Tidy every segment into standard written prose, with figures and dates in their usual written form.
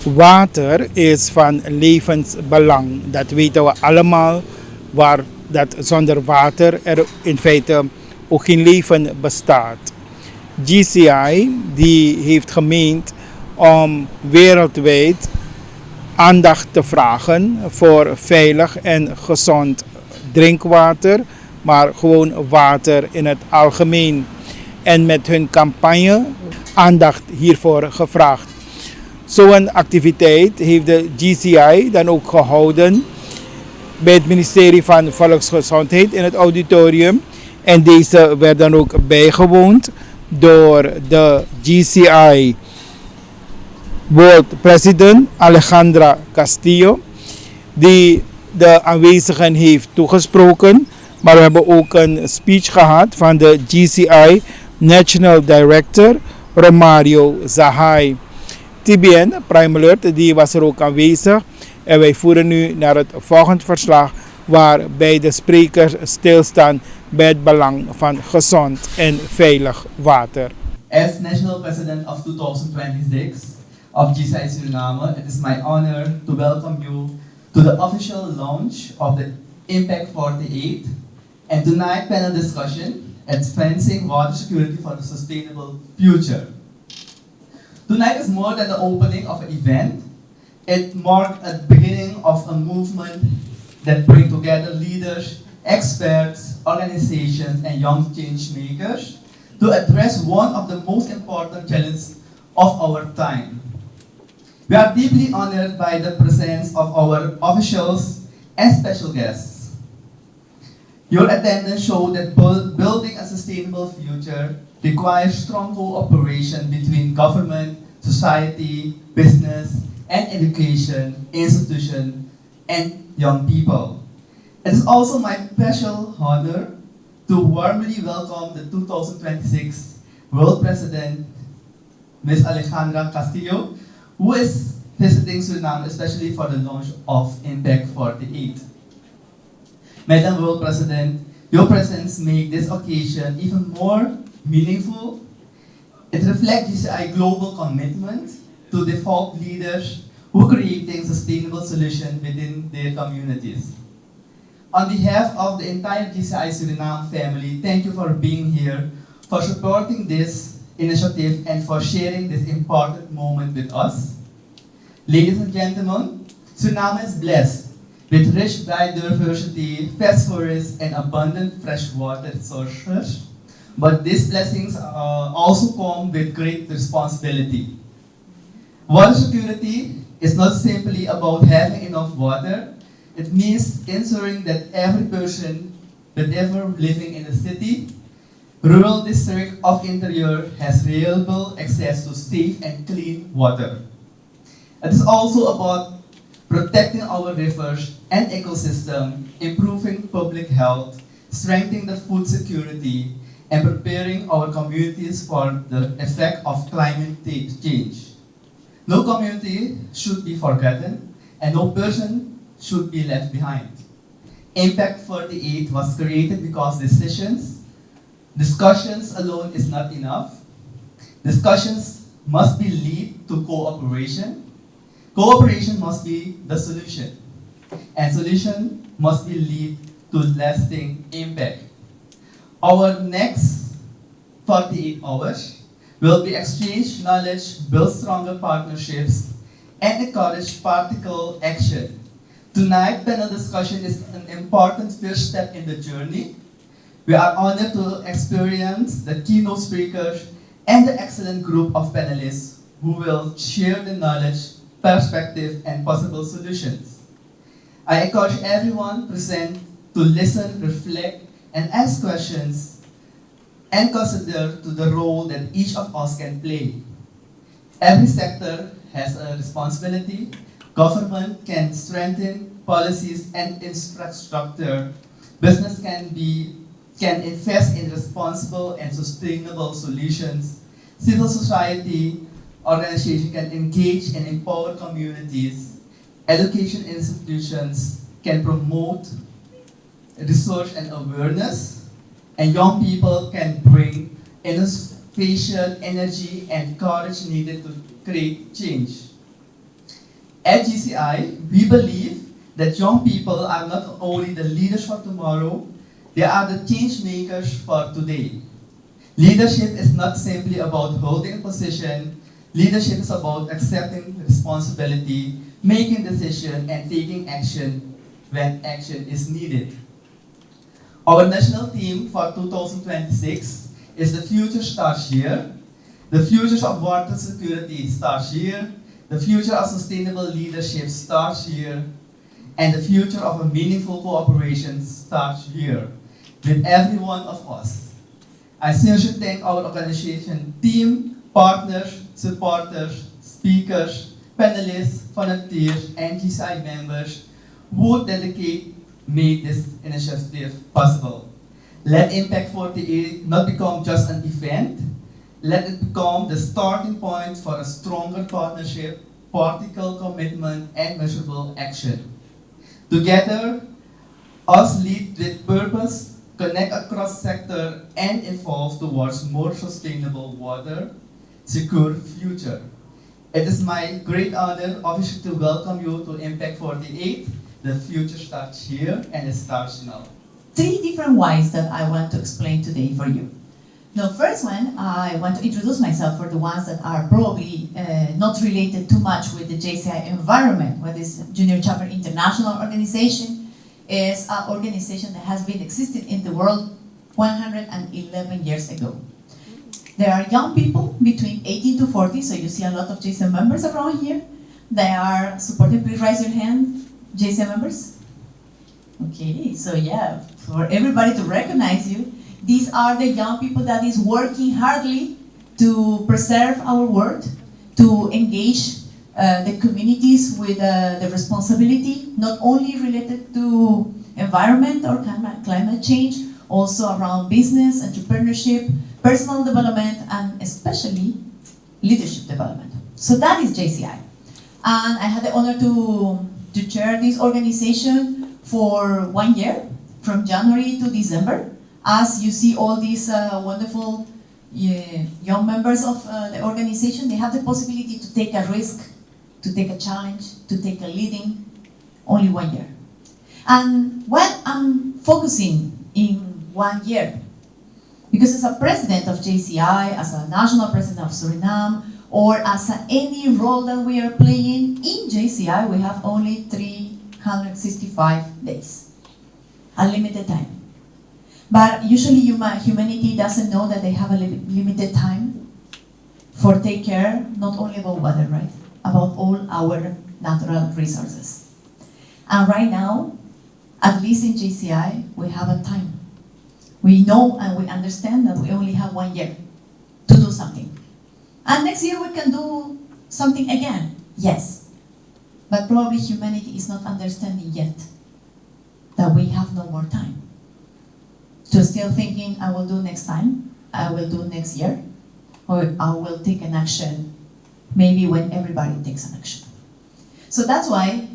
Water is van levensbelang. Dat weten we allemaal. Dat zonder water er in feite ook geen leven bestaat. JCI die heeft gemeend om wereldwijd aandacht te vragen voor veilig en gezond drinkwater, maar gewoon water in het algemeen. En met hun campagne aandacht hiervoor gevraagd. Zo'n activiteit heeft de JCI dan ook gehouden bij het ministerie van Volksgezondheid in het auditorium. En deze werd dan ook bijgewoond door de JCI World President Alejandra Castillo, die de aanwezigen heeft toegesproken. Maar we hebben ook een speech gehad van de JCI National Director Romario Zahai. Tbn Prime Alert die was er ook aanwezig. En wij voeren nu naar het volgende verslag, waarbij de sprekers stilstaan bij het belang van gezond en veilig water. As National President of 2026 of JCI Suriname, it is my honor to welcome you to the official launch of the Impact 48 and tonight panel discussion, Advancing Water Security for the Sustainable Future. Tonight is more than the opening of an event. It marked a beginning of a movement that brings together leaders, experts, organizations, and young change makers to address one of the most important challenges of our time. We are deeply honored by the presence of our officials and special guests. Your attendance showed that building a sustainable future requires strong cooperation between government, society, business, and education, institutions, and young people. It is also my special honor to warmly welcome the 2026 World President, Ms. Alejandra Castillo, who is visiting Suriname especially for the launch of Impact 48. Madam World President, your presence makes this occasion even more meaningful. It reflects JCI's global commitment to the thought leaders who are creating sustainable solutions within their communities. On behalf of the entire JCI Suriname family, thank you for being here, for supporting this initiative, and for sharing this important moment with us. Ladies and gentlemen, Suriname is blessed with rich biodiversity, vast forests, and abundant freshwater resources. But these blessings also come with great responsibility. Water security is not simply about having enough water. It means ensuring that every person, whatever living in a city, rural district of interior, has reliable access to safe and clean water. It is also about protecting our rivers and ecosystem, improving public health, strengthening the food security, and preparing our communities for the effect of climate change. No community should be forgotten, and no person should be left behind. Impact 48 was created because discussions alone is not enough. Discussions must be lead to cooperation. Cooperation must be the solution, and solution must be lead to lasting impact. Our next 48 hours will be exchange knowledge, build stronger partnerships, and encourage practical action. Tonight, panel discussion is an important first step in the journey. We are honored to experience the keynote speakers and the excellent group of panelists who will share the knowledge, perspective, and possible solutions. I encourage everyone present to listen, reflect, and ask questions, and consider to the role that each of us can play. Every sector has a responsibility. Government can strengthen policies and infrastructure. Business can invest in responsible and sustainable solutions. Civil society organizations can engage and empower communities. Education institutions can promote research and awareness, and young people can bring innovation, energy, and courage needed to create change. At GCI, we believe that young people are not only the leaders for tomorrow, they are the change makers for today. Leadership is not simply about holding a position. Leadership is about accepting responsibility, making decisions, and taking action when action is needed. Our national theme for 2026 is "The future starts here." The future of water security starts here. The future of sustainable leadership starts here. And the future of a meaningful cooperation starts here, with every one of us. I sincerely thank our organization team, partners, supporters, speakers, panelists, volunteers, and GCI members who made this initiative possible. Let Impact 48 not become just an event. Let it become the starting point for a stronger partnership, political commitment, and measurable action. Together, us lead with purpose, connect across sector, and evolve towards more sustainable water, secure future. It is my great honor officially to welcome you to Impact 48. The future starts here and it starts now. Three different whys that I want to explain today for you. The first one, I want to introduce myself for the ones that are probably not related too much with the JCI environment. What is Junior Chapter International Organization is an organization that has been existing in the world 111 years ago. There are young people between 18 to 40, so you see a lot of JCI members around here. They are supporting. Please raise your hand, JCI members. Okay, so yeah, for everybody to recognize you, these are the young people that is working hardly to preserve our world, to engage the communities with the responsibility, not only related to environment or climate change, also around business, entrepreneurship, personal development, and especially leadership development. So that is JCI. And I had the honor to chair this organization for 1 year, from January to December. As you see all these wonderful young members of the organization, they have the possibility to take a risk, to take a challenge, to take a leading, only 1 year. And what I'm focusing in 1 year, because as a president of JCI, as a national president of Suriname, or as any role that we are playing in JCI, we have only 365 days, a limited time. But usually humanity doesn't know that they have a limited time for take care, not only about water, right? About all our natural resources. And right now, at least in JCI, we have a time. We know and we understand that we only have 1 year to do something. And next year we can do something again, yes. But probably humanity is not understanding yet that we have no more time. So still thinking, I will do next time, I will do next year, or I will take an action maybe when everybody takes an action. So that's why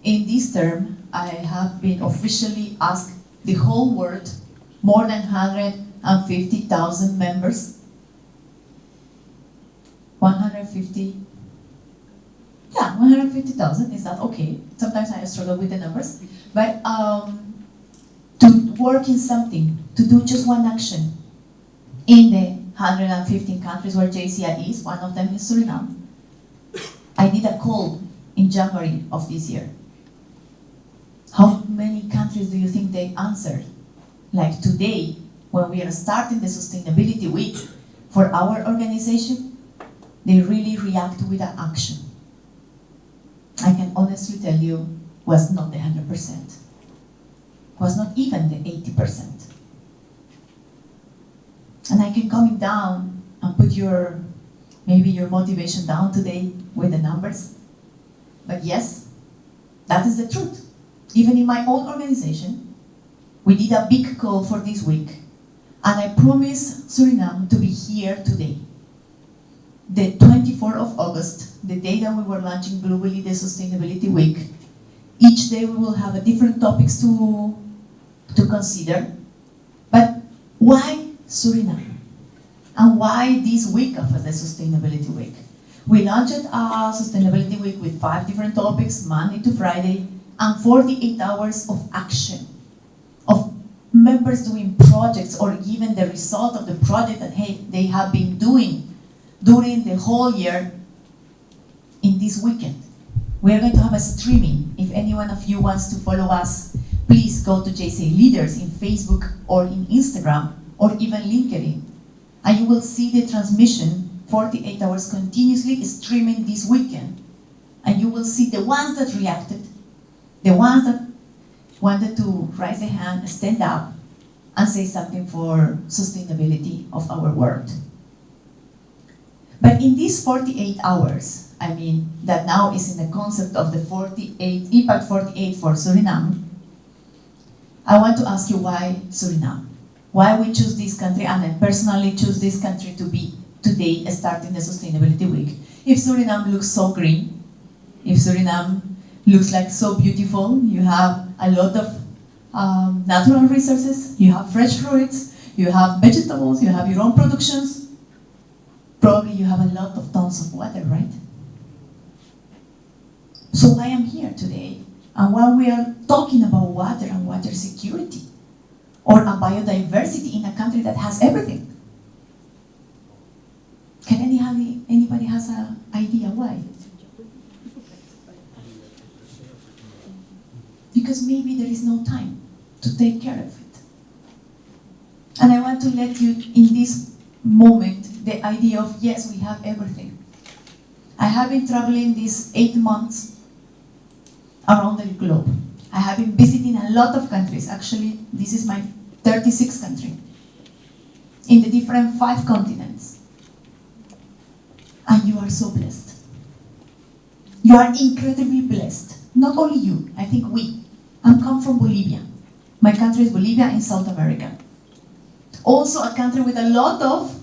in this term, I have been officially asked the whole world, more than 150,000 members, 150,000, is that okay? Sometimes I struggle with the numbers, but to work in something, to do just one action in the 115 countries where JCI is, one of them is Suriname. I did a call in January of this year. How many countries do you think they answered? Like today, when we are starting the Sustainability Week for our organization, they really react with an action. I can honestly tell you, was not the 100%. Was not even the 80%. And I can come down and put maybe your motivation down today with the numbers. But yes, that is the truth. Even in my own organization, we did a big call for this week. And I promise Suriname to be here today. The 24th of August, the day that we were launching globally the Sustainability Week, each day we will have a different topics to consider. But why Suriname? And why this week of the Sustainability Week? We launched a sustainability week with 5 different topics, Monday to Friday, and 48 hours of action, of members doing projects or given the result of the project that they have been doing during the whole year in this weekend. We are going to have a streaming. If any one of you wants to follow us, please go to JCI Leaders in Facebook or in Instagram or even LinkedIn. And you will see the transmission 48 hours continuously streaming this weekend. And you will see the ones that reacted, the ones that wanted to raise their hand, stand up, and say something for sustainability of our world. But in these 48 hours, I mean, that now is in the concept of the 48, Impact 48 for Suriname, I want to ask you why Suriname? Why we choose this country, and I personally choose this country to be today starting the Sustainability Week. If Suriname looks so green, if Suriname looks like so beautiful, you have a lot of natural resources, you have fresh fruits, you have vegetables, you have your own productions, probably you have a lot of tons of water, right? So I am here today, and while we are talking about water and water security, or a biodiversity in a country that has everything, can anybody has an idea why? Because maybe there is no time to take care of it. And I want to let you, in this moment, the idea of, yes, we have everything. I have been traveling these 8 months around the globe. I have been visiting a lot of countries. Actually, this is my 36th country in the different 5 continents. And you are so blessed. You are incredibly blessed. Not only you, I think we. I come from Bolivia. My country is Bolivia in South America. Also a country with a lot of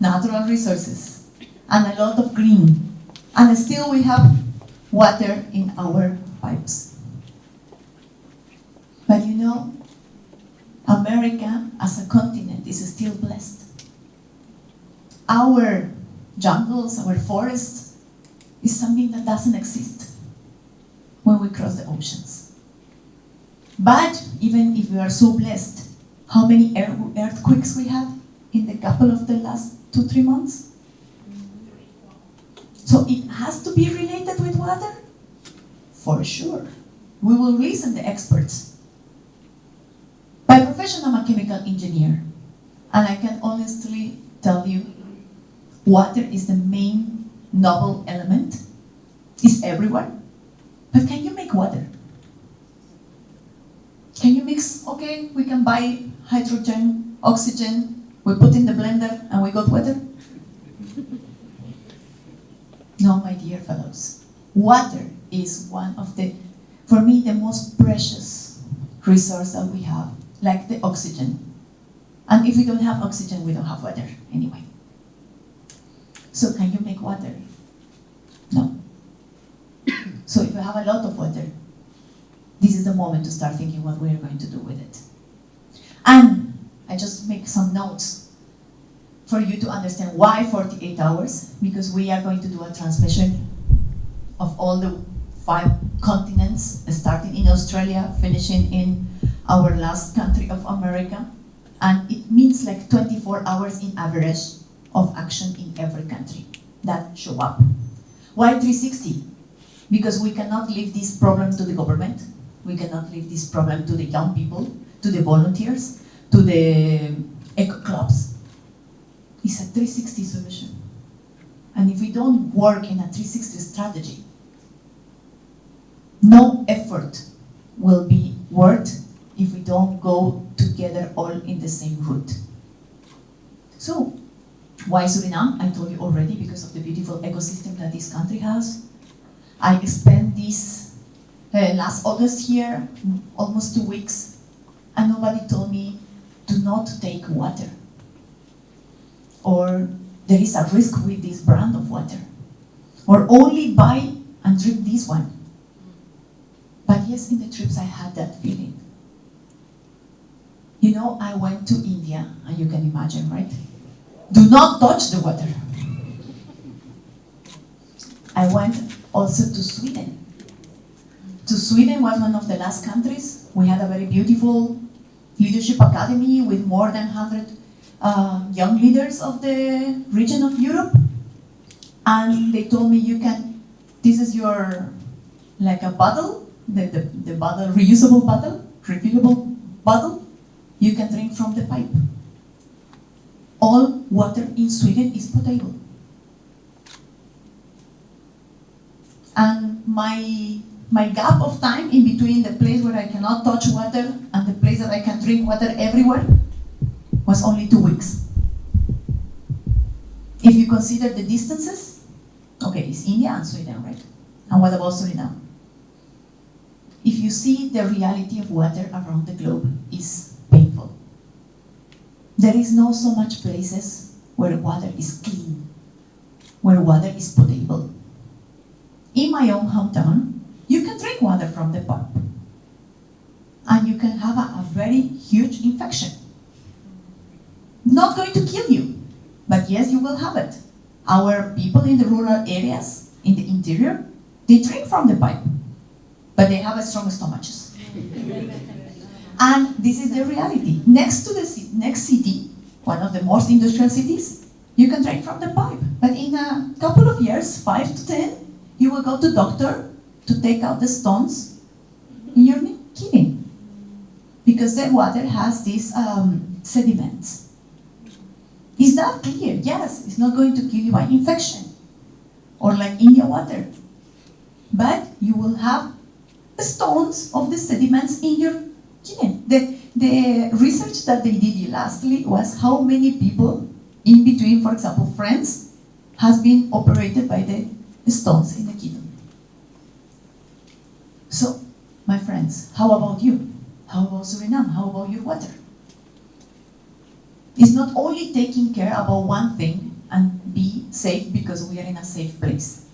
natural resources and a lot of green. And still we have water in our pipes. But you know, America as a continent is still blessed. Our jungles, our forests, is something that doesn't exist when we cross the oceans. But even if we are so blessed, how many earthquakes we have in the couple of the last 2-3 months? So it has to be related with water? For sure. We will listen to the experts. By profession, I'm a chemical engineer. And I can honestly tell you, water is the main noble element. It's everywhere. But can you make water? Can you mix? Okay, we can buy hydrogen, oxygen, we put in the blender and we got water? No, my dear fellows. Water is one of the, for me, the most precious resource that we have, like the oxygen. And if we don't have oxygen, we don't have water anyway. So can you make water? No. So if you have a lot of water, this is the moment to start thinking what we are going to do with it. And I just make some notes for you to understand why 48 hours, because we are going to do a transmission of all the 5 continents, starting in Australia, finishing in our last country of America. And it means like 24 hours in average of action in every country that show up. Why 360? Because we cannot leave this problem to the government. We cannot leave this problem to the young people, to the volunteers, to the eco clubs. It's a 360 solution. And if we don't work in a 360 strategy, no effort will be worth if we don't go together all in the same route. So, why Suriname? I told you already, because of the beautiful ecosystem that this country has. I spent this last August here, almost 2 weeks, and nobody told me do not take water. Or there is a risk with this brand of water. Or only buy and drink this one. But yes, in the trips I had that feeling. You know, I went to India, and you can imagine, right? Do not touch the water. I went also to Sweden. To Sweden was one of the last countries. We had a very beautiful leadership academy with more than 100 young leaders of the region of Europe. And they told me, this is your, like a bottle, the bottle, reusable bottle, refillable bottle, you can drink from the pipe. All water in Sweden is potable. And my gap of time in between the place where I cannot touch water and the place that I can drink water everywhere was only 2 weeks. If you consider the distances, okay, it's India and Sweden, right? And what about Suriname? If you see the reality of water around the globe is painful. There is not so much places where water is clean, where water is potable. In my own hometown, you can drink water from the pipe. And you can have a very huge infection. Not going to kill you, but yes, you will have it. Our people in the rural areas, in the interior, they drink from the pipe, but they have a strong stomachs. And this is the reality. Next to the next city, one of the most industrial cities, you can drink from the pipe. But in a couple of years, 5 to 10, you will go to doctor to take out the stones in your kidney. Because the water has these sediments. Is that clear? Yes, it's not going to kill you by infection. Or like India water. But you will have stones of the sediments in your kidney. The research that they did lastly was how many people in between, for example, friends, has been operated by the stones in the kidney. So, my friends, how about you? How about Suriname? How about your water? It's not only taking care about one thing and be safe because we are in a safe place.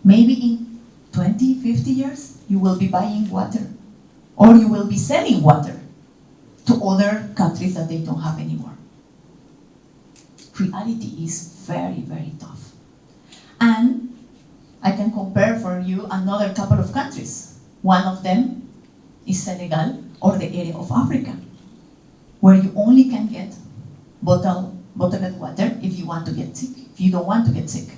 Maybe in 20, 50 years, you will be buying water, or you will be selling water to other countries that they don't have anymore. Reality is very, very tough. And I can compare for you another couple of countries. One of them is Senegal, or the area of Africa, where you only can get bottled water if you want to get sick, if you don't want to get sick.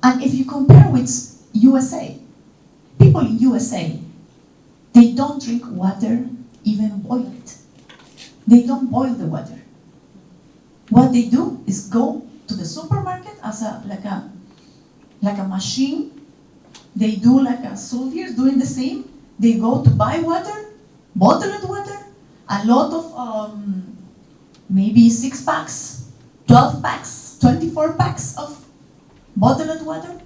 And if you compare with USA, people in USA, they don't drink water, even boil it. They don't boil the water. What they do is go to the supermarket as like a machine. They do like a soldiers doing the same. They go to buy water, bottled water, a lot of maybe 6 packs, 12 packs, 24 packs of bottled water,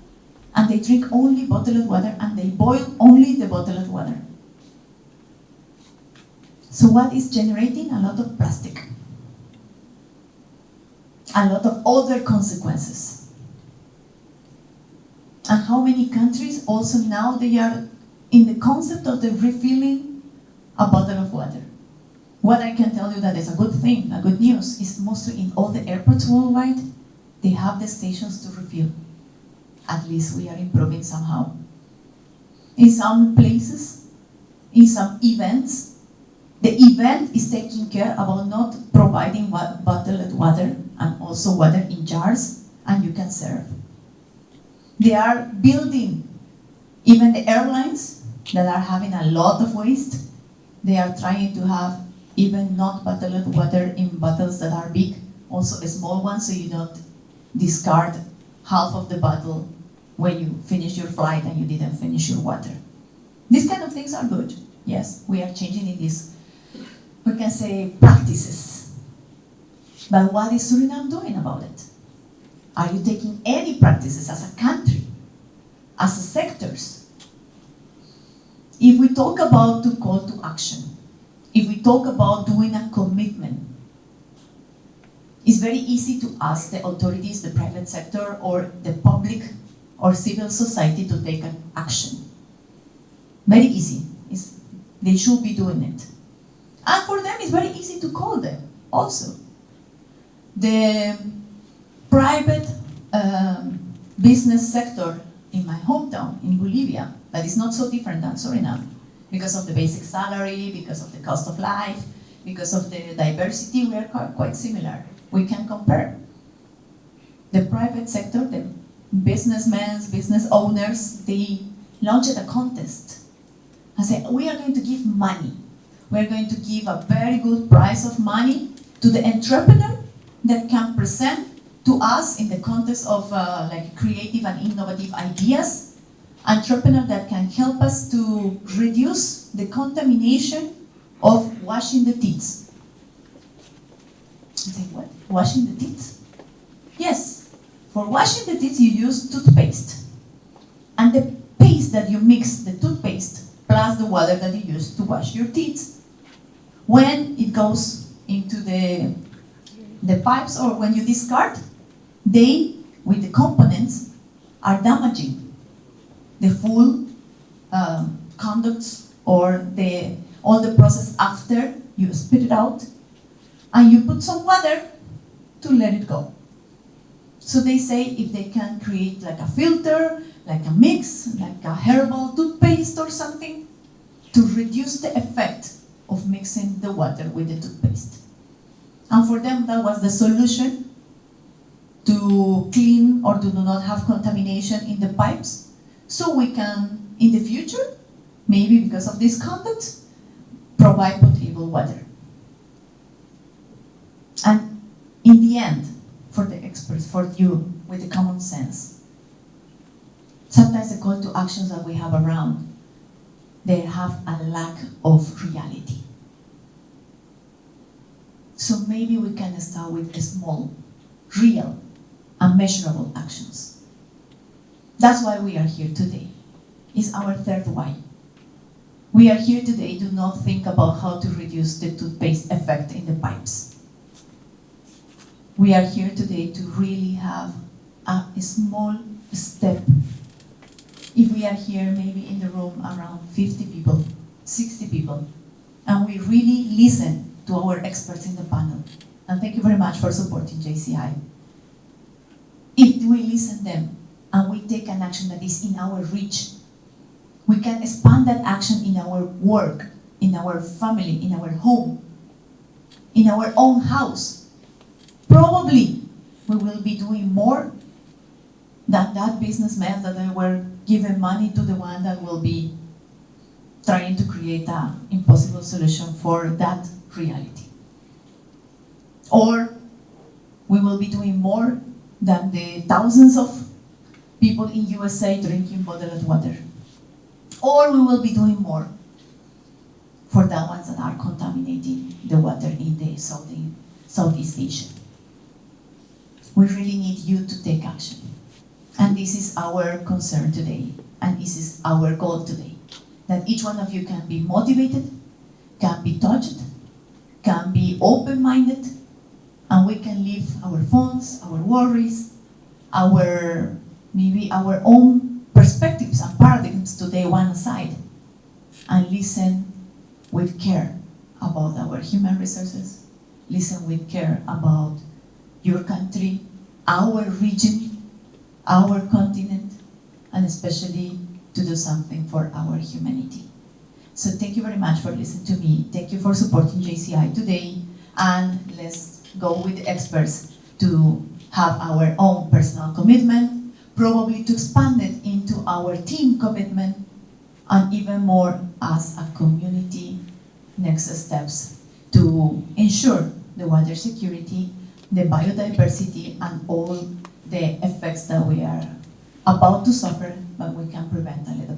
and they drink only bottled water, and they boil only the bottled water. So what is generating? A lot of plastic. A lot of other consequences. And how many countries also now they are in the concept of the refilling a bottle of water. What I can tell you that is a good thing, a good news, is mostly in all the airports worldwide, they have the stations to refill. At least we are improving somehow. In some places, in some events, the event is taking care about not providing bottled water and also water in jars, and you can serve. They are building, even the airlines that are having a lot of waste, they are trying to have even not bottled water in bottles that are big, also a small one, so you don't discard half of the bottle when you finish your flight and you didn't finish your water. These kind of things are good. Yes, we are changing in these, we can say, practices. But what is Suriname doing about it? Are you taking any practices as a country, as a sectors? If we talk about to call to action, if we talk about doing a commitment, it's very easy to ask the authorities, the private sector, or the public or civil society to take an action. Very easy. They should be doing it. And for them, it's very easy to call them also. The private business sector in my hometown, in Bolivia, that is not so different than Suriname, because of the basic salary, because of the cost of life, because of the diversity, we are quite similar. We can compare. The private sector, the businessmen, business owners, they launched a contest and said, we are going to give money. We're going to give a very good price of money to the entrepreneur that can present to us in the context of like creative and innovative ideas, entrepreneur that can help us to reduce the contamination of washing the teeth. I say, what? Washing the teeth? Yes. For washing the teeth, you use toothpaste. And the paste that you mix, the toothpaste, plus the water that you use to wash your teeth, when it goes into the pipes or when you discard, they, with the components, are damaging the full conducts or all the process after you spit it out, and you put some water to let it go. So they say if they can create like a filter, like a mix, like a herbal toothpaste or something, to reduce the effect of mixing the water with the toothpaste. And for them, that was the solution to clean or to do not have contamination in the pipes. So we can, in the future, maybe because of this conduct, provide potable water. And in the end, for the experts, for you, with the common sense, sometimes the call to actions that we have around, they have a lack of reality. So maybe we can start with small, real, and measurable actions. That's why we are here today. It's our third why. We are here today to not think about how to reduce the toothpaste effect in the pipes. We are here today to really have a small step. If we are here maybe in the room around 50 people, 60 people, and we really listen to our experts in the panel, and thank you very much for supporting JCI. If we listen to them and we take an action that is in our reach, we can expand that action in our work, in our family, in our home, in our own house. Probably we will be doing more than that businessman that they were giving money to the one that will be trying to create an impossible solution for that reality. Or we will be doing more than the thousands of people in USA drinking bottled water. Or we will be doing more for the ones that are contaminating the water in the Southeast Asia. We really need you to take action. And this is our concern today, and this is our goal today, that each one of you can be motivated, can be touched, can be open-minded, and we can leave our phones, our worries, maybe our own perspectives and paradigms today one aside, and listen with care about our human resources, listen with care about your country, our region, our continent, and especially to do something for our humanity. So thank you very much for listening to me. Thank you for supporting JCI today. And let's go with the experts to have our own personal commitment, probably to expand it into our team commitment, and even more as a community next steps to ensure the water security, the biodiversity, and all the effects that we are about to suffer, but we can prevent a little